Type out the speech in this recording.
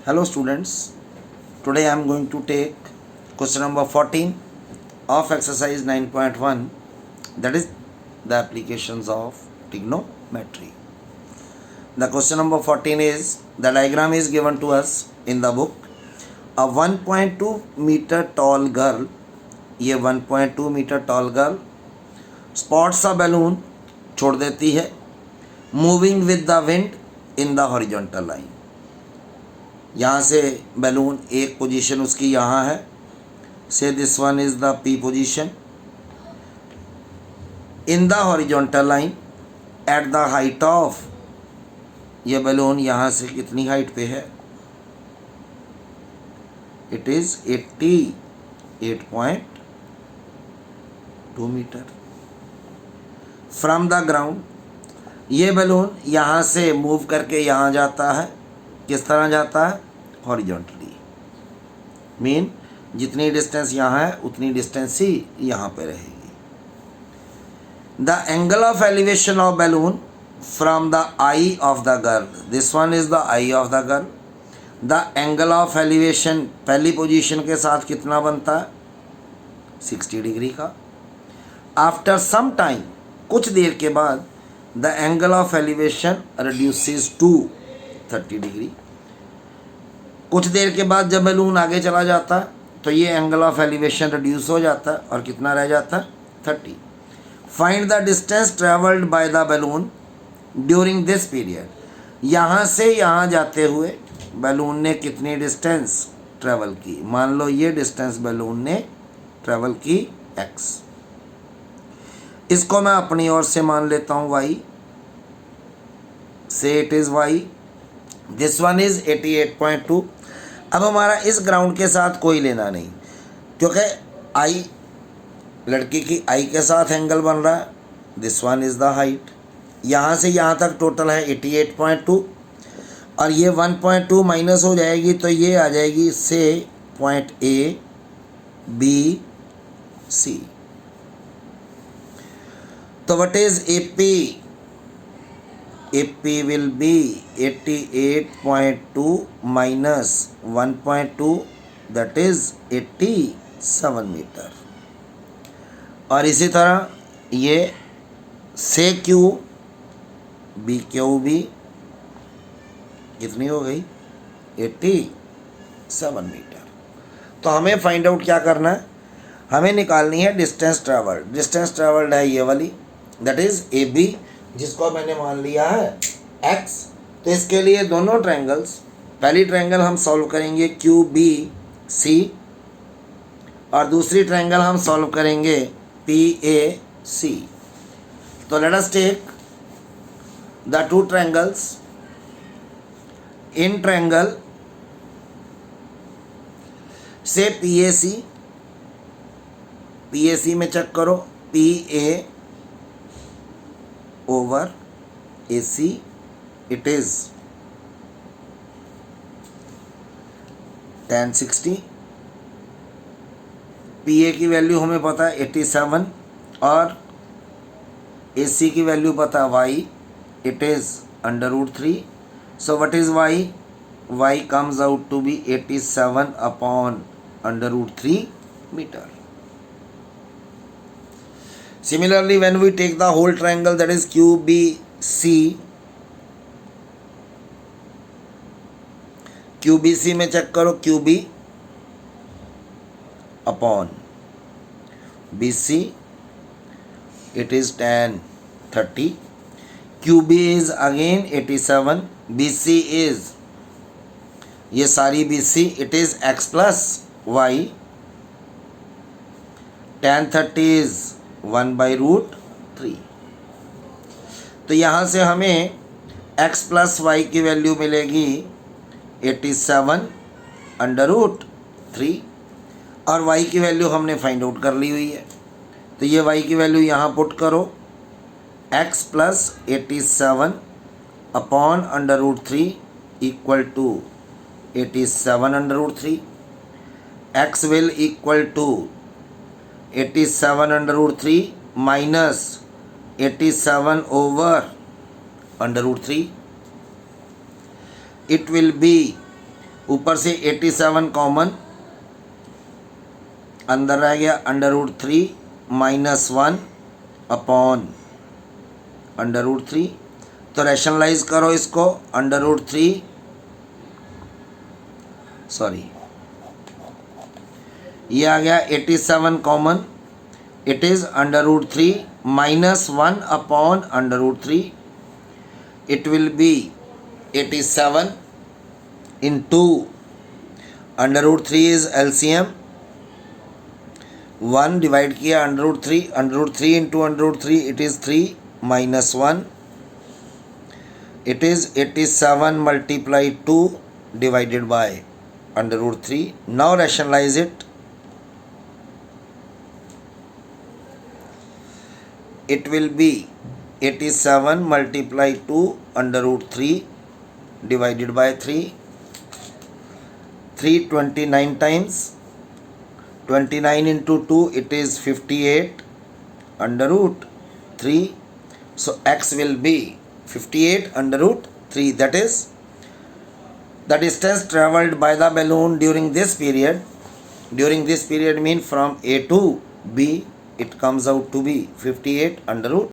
Hello students, today I am going to take question number 14 of exercise 9.1, that is the applications of trigonometry. The question number 14 is, the diagram is given to us in the book. A 1.2 meter tall girl, ये 1.2 metre tall girl spots a balloon छोड़ देती है, moving with the wind in the horizontal line. यहाँ से balloon एक position उसकी यहाँ है, से this one is the P position in the horizontal line at the height of, ये बैलून यहाँ से कितनी हाइट पे है, इट इज 88.2 मीटर फ्रॉम द ग्राउंड। ये बैलून यहाँ से मूव करके यहाँ जाता है, किस तरह जाता है, हॉरिजॉन्टली, मीन जितनी डिस्टेंस यहाँ है उतनी डिस्टेंस ही यहाँ पे रहेगी। The angle of elevation of balloon from the I of the girl, this one is the I of the girl. The angle of elevation पहली पोजीशन के साथ कितना बनता है, 60 डिग्री का। आफ्टर सम टाइम, कुछ देर के बाद, the angle of elevation reduces to 30 डिग्री। कुछ देर के बाद जब बैलून आगे चला जाता है तो ये एंगल ऑफ एलिवेशन रिड्यूस हो जाता है और कितना रह जाता है, 30। Find the distance travelled by the balloon during this period. यहाँ से यहाँ जाते हुए बैलून ने कितनी डिस्टेंस ट्रेवल की। मान लो ये डिस्टेंस बैलून ने ट्रेवल की x, इसको मैं अपनी ओर से मान लेता हूँ y, से it is y, this one is 88.2। अब हमारा इस ग्राउंड के साथ कोई लेना नहीं, क्योंकि आई लड़की की आई के साथ एंगल बन रहा है, this one is the height. यहाँ से यहाँ तक टोटल है 88.2 और ये 1.2 माइनस हो जाएगी तो ये आ जाएगी से पॉइंट A B C। तो what is AP? AP will be 88.2 minus 1.2, that is 87 metre. और इसी तरह ये से Q B Q B कितनी हो गई, 87 मीटर। तो हमें फाइंड आउट क्या करना है, हमें निकालनी है डिस्टेंस ट्रेवल्ड। डिस्टेंस ट्रेवल्ड है ये वाली, दैट इज AB, जिसको मैंने मान लिया है x। तो इसके लिए दोनों ट्रायंगल्स, पहली ट्रायंगल हम सॉल्व करेंगे QBC और दूसरी ट्रायंगल हम सॉल्व करेंगे PAC। तो let us take the two triangles. इन ट्रायंगल से PAC में चेक करो, PA over AC, it is tan 60। PA की वैल्यू हमें पता है 87 और AC की वैल्यू पता है y, it is √3। So what is y? y comes out to be 87 upon √3 meter. Similarly, when we take the whole triangle, that is QBC में check करो, QB upon BC, it is tan 30। QB is again 87, BC is, ये सारी BC, it is x plus y, tan 30 is 1/√3। तो यहाँ से हमें x plus Y की value मिलेगी 87 √3 और y की वैल्यू हमने फाइंड आउट कर ली हुई है। तो ये y की वैल्यू यहाँ पुट करो, x plus 87 upon √3 equal to 87 √3। x will equal to 87 √3 minus 87 over √3. It will be ऊपर से 87 कॉमन, अंदर रह गया √3 -1 अपॉन √3। तो रैशनलाइज करो इसको, √3 सॉरी ये आ गया 87 common, it is √3 -1 upon √3, it will be 87 into √3 is LCM, 1 divide किया √3 into √3 it is 3 minus 1, it is 87 multiplied 2 divided by √3. Now rationalize it. It will be 87 multiplied 2 √3 divided by 3. 329 times, 29 into 2 it is 58 √3. So x will be 58 √3. That is the distance travelled by the balloon during this period. During this period mean from A to B, it comes out to be 58 √3.